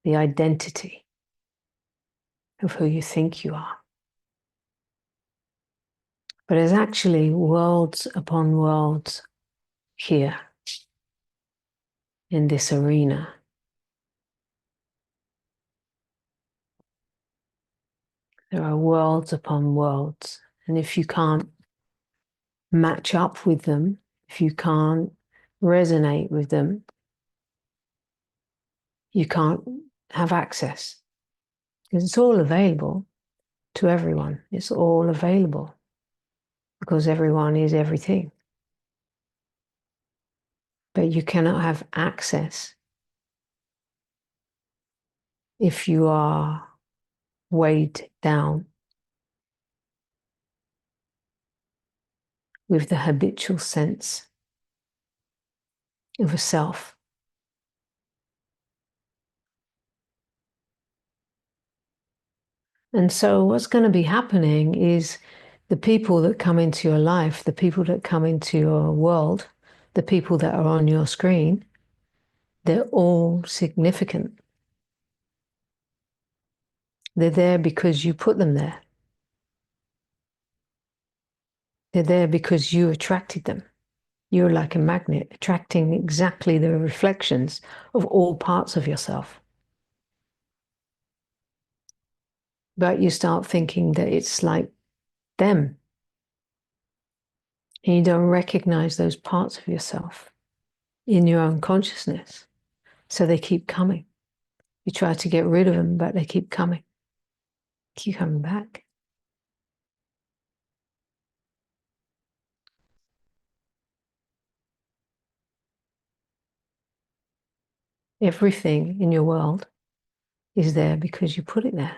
the identity of who you think you are. But there's actually worlds upon worlds here in this arena. There are worlds upon worlds. And if you can't match up with them, if you can't resonate with them, you can't have access. Because it's all available to everyone. It's all available because everyone is everything. But you cannot have access if you are weighed down with the habitual sense of a self. And so what's going to be happening is the people that come into your life, the people that come into your world, the people that are on your screen, they're all significant. They're there because you put them there. They're there because you attracted them. You're like a magnet, attracting exactly the reflections of all parts of yourself. But you start thinking that it's like them. And you don't recognize those parts of yourself in your own consciousness. So they keep coming. You try to get rid of them, but they keep coming. Keep coming back. Everything in your world is there because you put it there.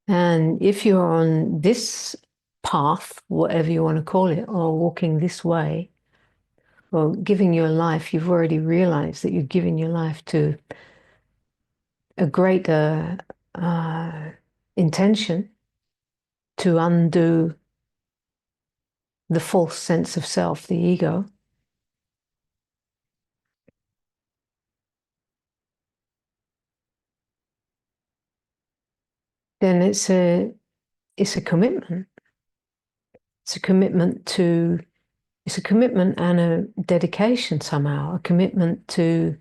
And if you're on this path, whatever you want to call it, or walking this way, or giving your life, you've already realized that you're giving your life to a greater intention to undo the false sense of self, the ego. Then it's a commitment. It's a commitment to, it's a commitment and a dedication somehow, a commitment to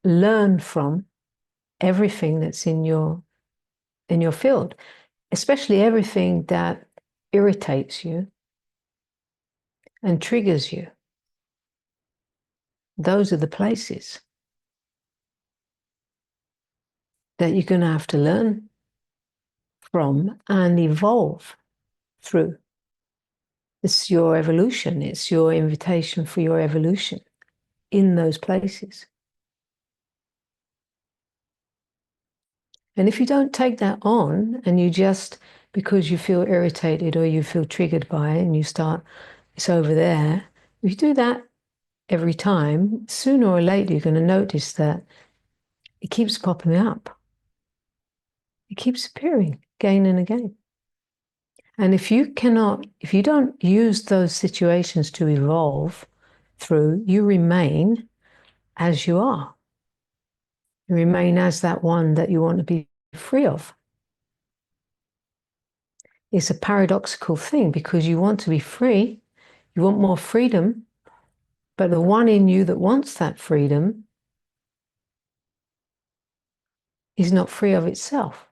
learn from everything that's in your field, especially everything that irritates you and triggers you. Those are the places that you're going to have to learn from and evolve through. It's your evolution. It's your invitation for your evolution in those places. And if you don't take that on and you just, because you feel irritated or you feel triggered by it and you start, it's over there, if you do that every time, sooner or later you're going to notice that it keeps popping up. It keeps appearing again and again. And if you don't use those situations to evolve through, you remain as you are. You remain as that one that you want to be free of. It's a paradoxical thing because you want to be free, you want more freedom, but the one in you that wants that freedom is not free of itself.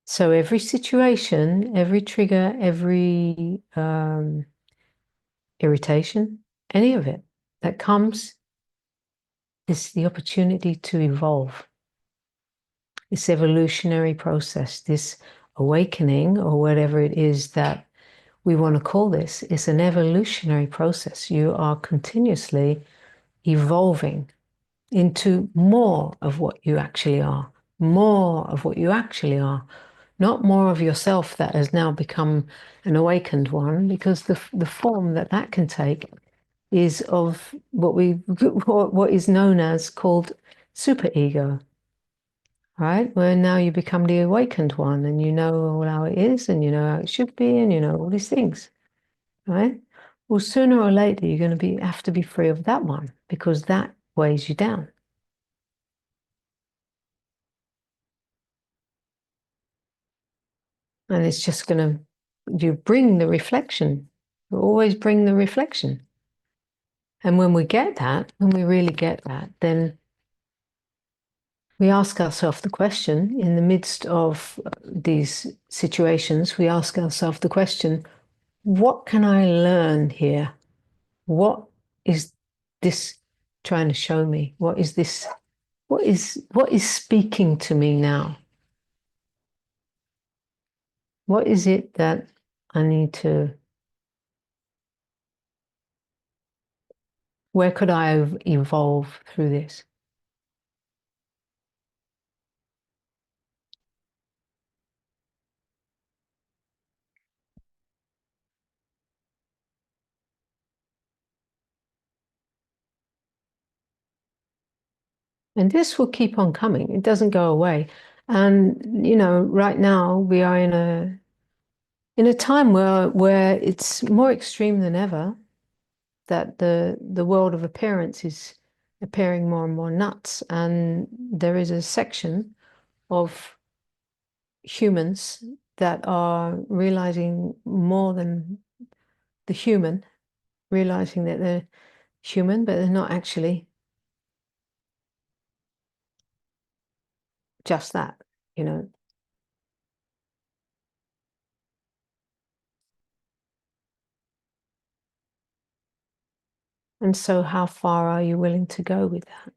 So every situation, every trigger, every irritation, any of it that comes is the opportunity to evolve. This evolutionary process, this awakening, or whatever it is that we want to call this, is an evolutionary process. You are continuously evolving into more of what you actually are, more of what you actually are, not more of yourself that has now become an awakened one, because the form that can take is of what is known as called superego. right? Where now you become the awakened one and you know all how it is and you know how it should be and you know all these things, right? Well, sooner or later, you're going to have to be free of that one because that weighs you down. And it's just going to, you bring the reflection. You always bring the reflection. And when we get that, when we really get that, then we ask ourselves the question in the midst of these situations, we ask ourselves the question, what can I learn here? What is this trying to show me? What is this? What is speaking to me now? What is it that I need to, where could I evolve through this? And this will keep on coming. It doesn't go away. And, you know, right now we are in a time where it's more extreme than ever, that the world of appearance is appearing more and more nuts. And there is a section of humans that are realizing more than the human, realizing that they're human, but they're not actually just that, you know. And so how far are you willing to go with that?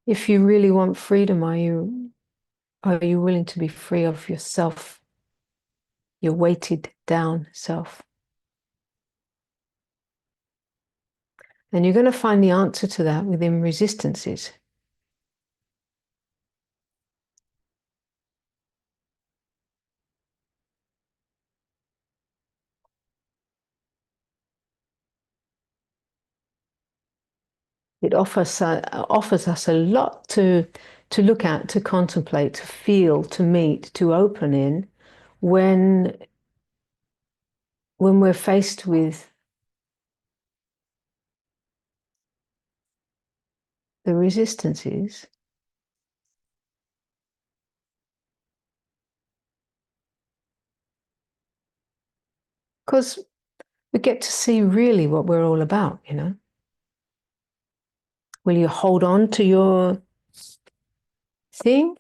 If you really want freedom, are you willing to be free of yourself, your weighted down self? And you're going to find the answer to that within resistances. It offers us a lot to look at, to contemplate, to feel, to meet, to open in when we're faced with the resistances. Because we get to see really what we're all about, you know. Will you hold on to your thing?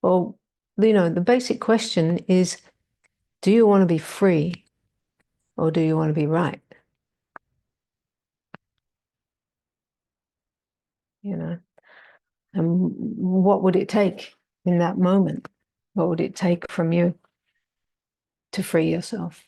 Or, you know, the basic question is, do you want to be free or do you want to be right? You know, and what would it take in that moment? What would it take from you to free yourself?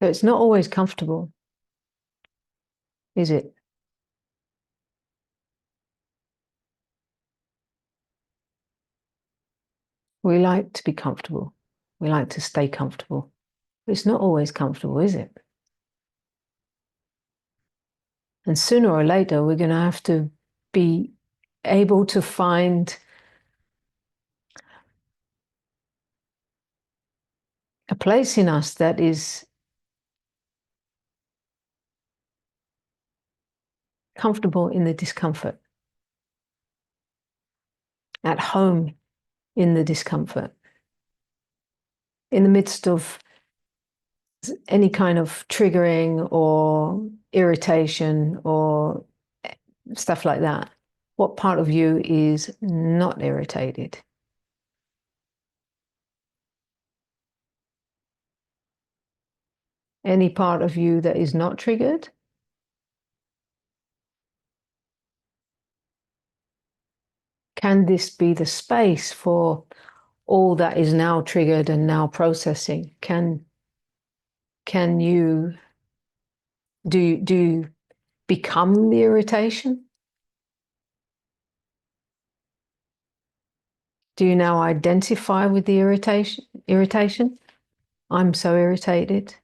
So it's not always comfortable, is it? We like to be comfortable. We like to stay comfortable. But it's not always comfortable, is it? And sooner or later, we're going to have to be able to find a place in us that is comfortable in the discomfort, at home in the discomfort, in the midst of any kind of triggering or irritation or stuff like that. What part of you is not irritated? Any part of you that is not triggered? Can this be the space for all that is now triggered and now processing? Can you do you become the irritation? Do you now identify with the irritation? I'm so irritated.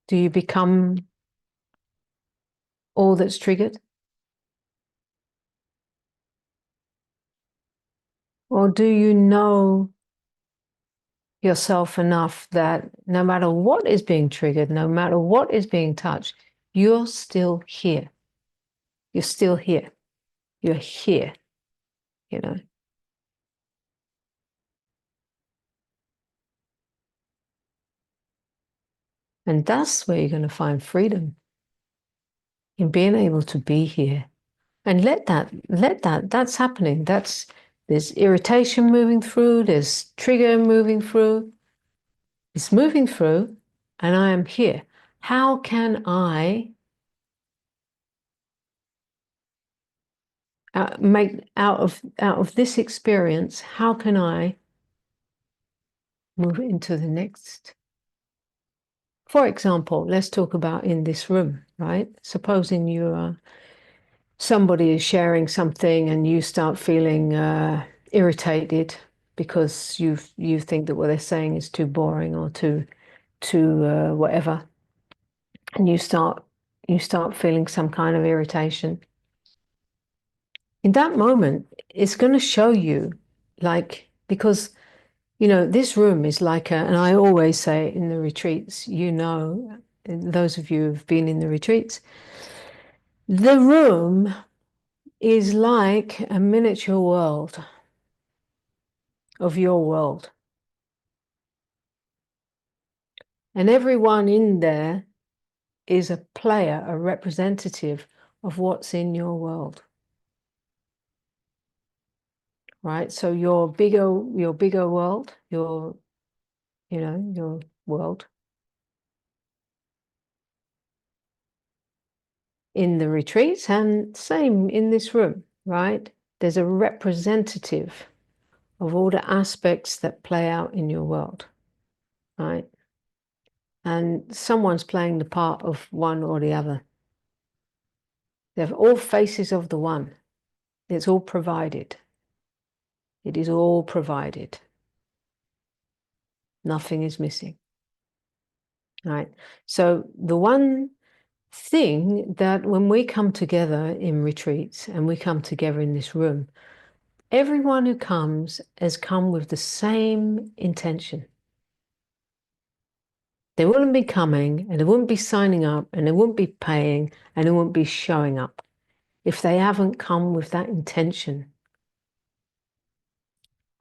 Do you become all that's triggered? Or do you know yourself enough that no matter what is being triggered, no matter what is being touched, you're still here. You're still here. You're here, you know. And that's where you're going to find freedom, in being able to be here. And that's happening. There's irritation moving through, there's trigger moving through. It's moving through, and I am here. How can I make out of this experience? How can I move into the next? For example, let's talk about in this room, right? Supposing somebody is sharing something and you start feeling irritated because you think that what they're saying is too boring or too whatever, and you start feeling some kind of irritation. In that moment, it's going to show you, like, because this room is like and I always say in the retreats, those of you who've been in the retreats, the room is like a miniature world of your world. And everyone in there is a player, a representative of what's in your world. Right? So your bigger world, your world in the retreats, and same in this room, right? There's a representative of all the aspects that play out in your world, right? And someone's playing the part of one or the other. They're all faces of the one. It's all provided. It is all provided. Nothing is missing, right? So the one thing that when we come together in retreats and we come together in this room, everyone who comes has come with the same intention. They wouldn't be coming, and they wouldn't be signing up, and they wouldn't be paying, and they wouldn't be showing up if they haven't come with that intention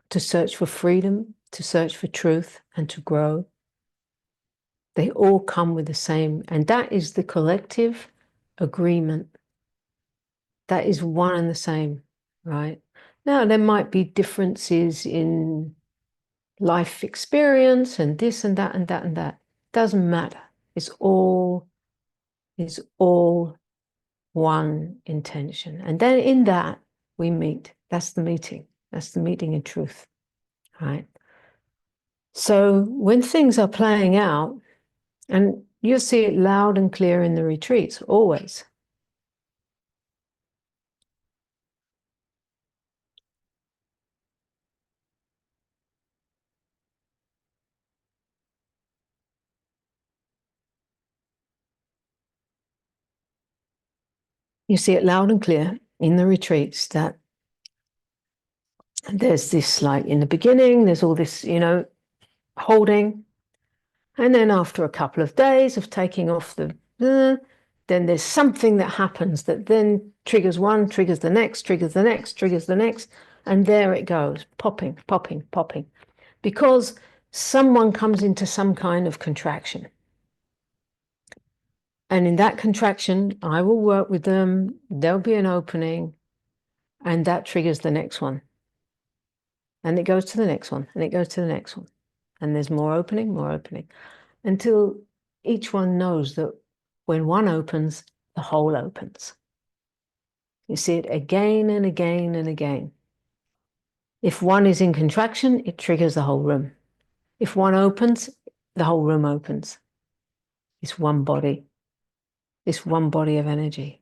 to search for freedom, to search for truth, and to grow. They all come with the same, and that is the collective agreement. That is one and the same, right? Now, there might be differences in life experience and this and that and that and that. Doesn't matter. It's all one intention. And then in that, we meet. That's the meeting. That's the meeting in truth, right? So when things are playing out, and you'll see it loud and clear in the retreats, always. You see it loud and clear in the retreats that there's this, like in the beginning, there's all this, holding. And then after a couple of days of taking off then there's something that happens that then triggers one, triggers the next, triggers the next, triggers the next. And there it goes, popping, popping, popping. Because someone comes into some kind of contraction. And in that contraction, I will work with them. There'll be an opening. And that triggers the next one. And it goes to the next one. And it goes to the next one. And there's more opening, until each one knows that when one opens, the whole opens. You see it again and again and again. If one is in contraction, it triggers the whole room. If one opens, the whole room opens. It's one body. It's one body of energy.